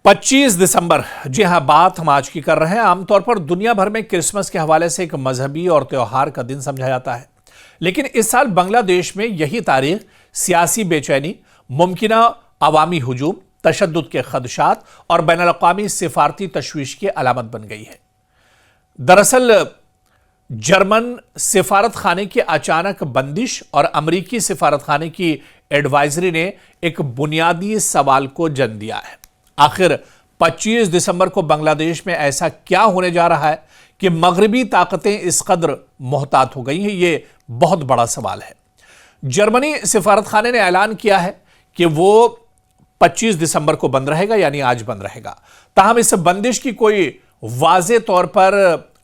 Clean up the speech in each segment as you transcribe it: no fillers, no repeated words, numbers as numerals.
25 दिसंबर, जी हां, बात हम आज की कर रहे हैं। आमतौर पर दुनिया भर में क्रिसमस के हवाले से एक मजहबी और त्योहार का दिन समझा जाता है, लेकिन इस साल बांग्लादेश में यही तारीख सियासी बेचैनी, मुमकिना अवामी हुजूम, तशद्दुद के खदशात और बैनुल-अक़वामी सिफारती तशवीश की अलामत बन गई है। दरअसल जर्मन सिफारत खाने की अचानक बंदिश और अमरीकी सिफारत खाने की एडवाइजरी ने एक बुनियादी सवाल को जन्म दिया है। आखिर 25 दिसंबर को बांग्लादेश में ऐसा क्या होने जा रहा है कि मगरबी ताकतें इस कदर मोहतात हो गई हैं? ये बहुत बड़ा सवाल है। जर्मनी सिफारत खाने ने ऐलान किया है कि वो 25 दिसंबर को बंद रहेगा, यानी आज बंद रहेगा। ताहम इस बंदिश की कोई वाज़े तौर पर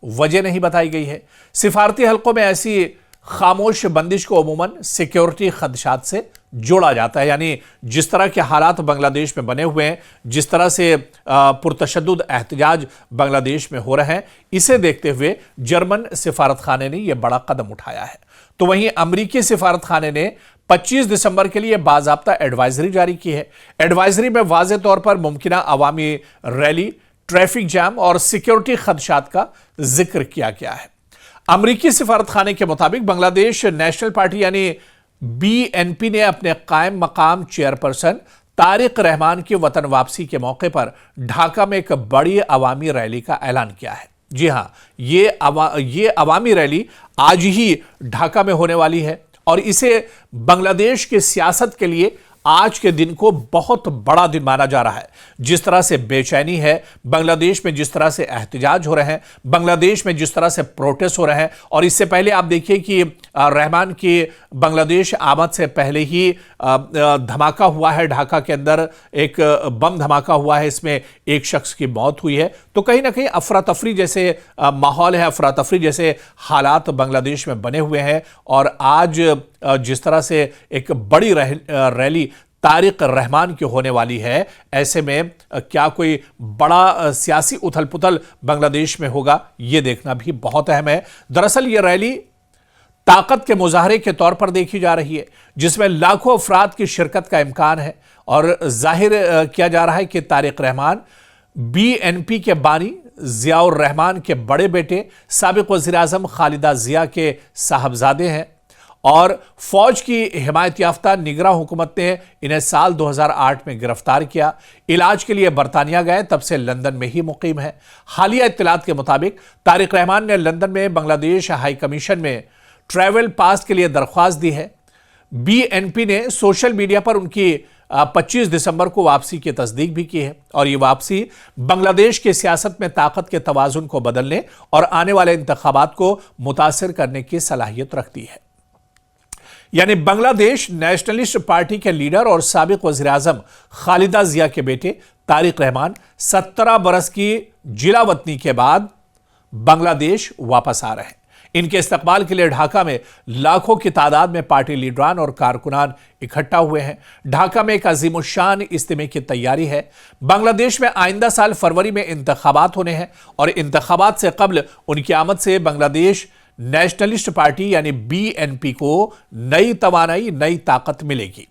वजह नहीं बताई गई है। सिफारती हलकों में ऐसी खामोश बंदिश को अमूमन सिक्योरिटी खदशात से जोड़ा जाता है, यानी जिस तरह के हालात बांग्लादेश में बने हुए हैं, जिस तरह से पुरतशद्दुद एहतजाज बांग्लादेश में हो रहे हैं, इसे देखते हुए जर्मन सिफारत खाने ने यह बड़ा कदम उठाया है। तो वहीं अमरीकी सिफारत खाने ने 25 दिसंबर के लिए बाज़ाब्ता एडवाइजरी जारी की है। एडवाइजरी में वाज़े तौर पर मुमकिना अवामी रैली, ट्रैफिक जैम और सिक्योरिटी खदशात का जिक्र किया गया है। अमरीकी सिफारत खाने के मुताबिक बांग्लादेश नेशनल पार्टी यानी BNP ने अपने कायम मकाम चेयरपर्सन तारिक रहमान की वतन वापसी के मौके पर ढाका में एक बड़ी अवामी रैली का ऐलान किया है। जी हां, ये अवामी रैली आज ही ढाका में होने वाली है और इसे बांग्लादेश की सियासत के लिए आज के दिन को बहुत बड़ा दिन माना जा रहा है। जिस तरह से बेचैनी है बांग्लादेश में, जिस तरह से एहतजाज हो रहे हैं बांग्लादेश में, जिस तरह से प्रोटेस्ट हो रहे हैं, और इससे पहले आप देखिए कि रहमान की बांग्लादेश आमद से पहले ही धमाका हुआ है ढाका के अंदर, एक बम धमाका हुआ है, इसमें एक शख्स की मौत हुई है। तो कहीं ना कहीं अफरा तफरी जैसे माहौल है, अफरा तफरी जैसे हालात बांग्लादेश में बने हुए हैं। और आज जिस तरह से एक बड़ी रैली तारिक रहमान की होने वाली है, ऐसे में क्या कोई बड़ा सियासी उथल पुथल बांग्लादेश में होगा, यह देखना भी बहुत अहम है। दरअसल यह रैली ताकत के मुजाहरे के तौर पर देखी जा रही है, जिसमें लाखों अफराद की शिरकत का इम्कान है और जाहिर किया जा रहा है कि तारिक रहमान BNP के बानी जियाउर रहमान के बड़े बेटे साबिक वज़ीर आज़म खालिदा जिया के साहबजादे हैं और फौज की हिमायत याफ्ता निगरां हुकूमत ने इन्हें साल 2008 में गिरफ्तार किया। इलाज के लिए बरतानिया गए, तब से लंदन में ही मुकीम है। हालिया इत्तलात के मुताबिक तारिक रहमान ने लंदन में बांग्लादेश हाई कमीशन में ट्रैवल पास के लिए दरख्वास्त दी है। BNP ने सोशल मीडिया पर उनकी 25 दिसंबर को वापसी की तस्दीक भी की है और ये वापसी बांग्लादेश की सियासत में ताकत के तवाजुन को बदलने और आने वाले इंतखाबात को मुतासिर करने की सलाहियत रखती है। यानी बांग्लादेश नेशनलिस्ट पार्टी के लीडर और साबिक वज़ीर आज़म खालिदा जिया के बेटे तारिक रहमान 17 बरस की जिला वतनी के बाद बांग्लादेश वापस आ रहे हैं। इनके इस्तकबाल के लिए ढाका में लाखों की तादाद में पार्टी लीडरान और कारकुनान इकट्ठा हुए हैं। ढाका में एक अजीमुशान इज्तिमा की तैयारी है। बांग्लादेश में आइंदा साल फरवरी में इंतखाबात होने हैं और इंतखाबात से कबल उनकी आमद से बांग्लादेश नेशनलिस्ट पार्टी यानी BNP को नई तवानाई, नई ताकत मिलेगी।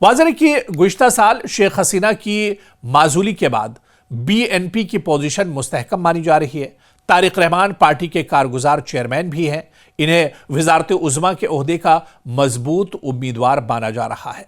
वाज़ेह कि गुज़िश्ता साल शेख हसीना की माजूली के बाद BNP की पोजीशन मुस्तहकम मानी जा रही है। तारिक रहमान पार्टी के कारगुजार चेयरमैन भी हैं। इन्हें वज़ारत उज़्मा के ओहदे का मजबूत उम्मीदवार माना जा रहा है।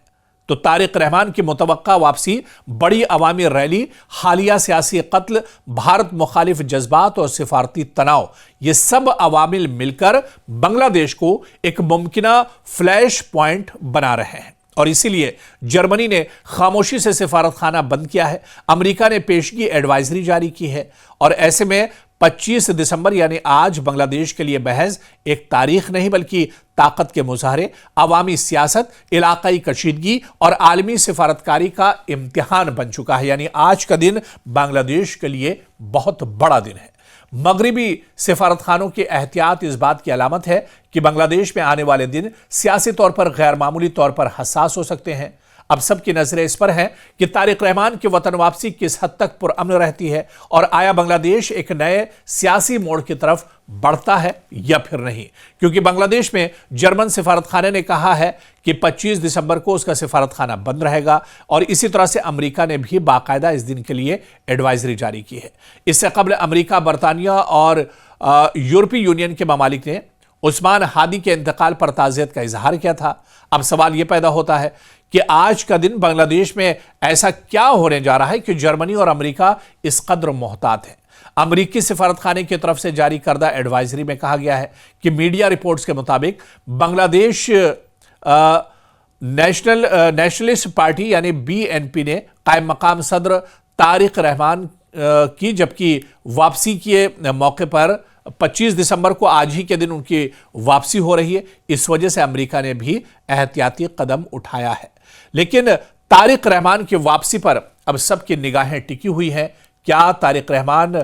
तो तारिक रहमान की मुतवक्का वापसी, बड़ी अवामी रैली, हालिया सियासी कत्ल, भारत मुखालिफ जज्बात और सिफारती तनाव, ये सब अवामिल मिलकर बांग्लादेश को एक मुमकिना फ्लैश पॉइंट बना रहे हैं और इसीलिए जर्मनी ने खामोशी से सिफारत खाना बंद किया है। अमेरिका ने पेशगी एडवाइजरी जारी की है और ऐसे में 25 दिसंबर यानी आज बांग्लादेश के लिए बहस एक तारीख नहीं बल्कि ताकत के मुजाहरे, अवामी सियासत, इलाकाई कशीदगी और आलमी सिफारतकारी का इम्तिहान बन चुका है। यानी आज का दिन बांग्लादेश के लिए बहुत बड़ा दिन है। मगरिबी सिफारत खानों की एहतियात इस बात की अलामत है कि बांग्लादेश में आने वाले दिन सियासी तौर पर गैर मामूली तौर पर हसास हो सकते हैं। अब सबकी नजरें इस पर हैं कि तारिक रहमान की वतन वापसी किस हद तक पुरअमन रहती है और आया बांग्लादेश एक नए सियासी मोड़ की तरफ बढ़ता है या फिर नहीं, क्योंकि बांग्लादेश में जर्मन सिफारतखाने ने कहा है कि 25 दिसंबर को उसका सिफारतखाना बंद रहेगा और इसी तरह से अमेरिका ने भी बाकायदा इस दिन के लिए एडवाइजरी जारी की है। इससे कबल अमेरिका, बरतानिया और यूरोपीय यूनियन के ममालिक ने उस्मान हादी के इंतकाल पर ताज़ियत का इजहार किया था। अब सवाल यह पैदा होता है कि आज का दिन बांग्लादेश में ऐसा क्या होने जा रहा है कि जर्मनी और अमेरिका इस कदर मोहतात है। अमेरिकी सिफारतखाने की तरफ से जारी करदा एडवाइजरी में कहा गया है कि मीडिया रिपोर्ट्स के मुताबिक बांग्लादेश नेशनलिस्ट पार्टी यानी बीएनपी ने कायम मकाम सदर तारिक रहमान की जबकि वापसी के मौके पर 25 दिसंबर को आज ही के दिन उनकी वापसी हो रही है। इस वजह से अमेरिका ने भी एहतियाती कदम उठाया है। लेकिन तारिक रहमान की वापसी पर अब सबकी निगाहें टिकी हुई हैं। क्या तारिक रहमान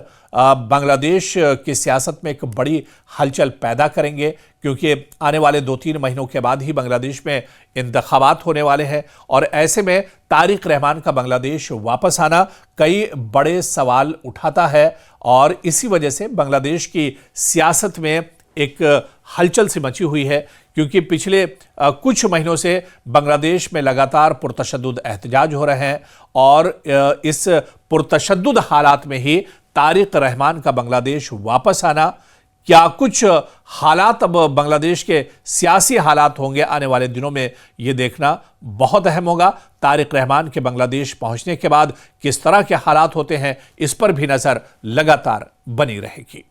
बांग्लादेश की सियासत में एक बड़ी हलचल पैदा करेंगे, क्योंकि आने वाले 2-3 महीनों के बाद ही बांग्लादेश में इंतखाबात होने वाले हैं और ऐसे में तारिक रहमान का बांग्लादेश वापस आना कई बड़े सवाल उठाता है और इसी वजह से बांग्लादेश की सियासत में एक हलचल सी मची हुई है, क्योंकि पिछले कुछ महीनों से बांग्लादेश में लगातार पुरतशद्दुद एहतजाज हो रहे हैं और इस पुरतशद्दुद हालात में ही तारिक रहमान का बांग्लादेश वापस आना, क्या कुछ हालात अब बांग्लादेश के सियासी हालात होंगे आने वाले दिनों में, ये देखना बहुत अहम होगा। तारिक रहमान के बांग्लादेश पहुंचने के बाद किस तरह के हालात होते हैं, इस पर भी नजर लगातार बनी रहेगी।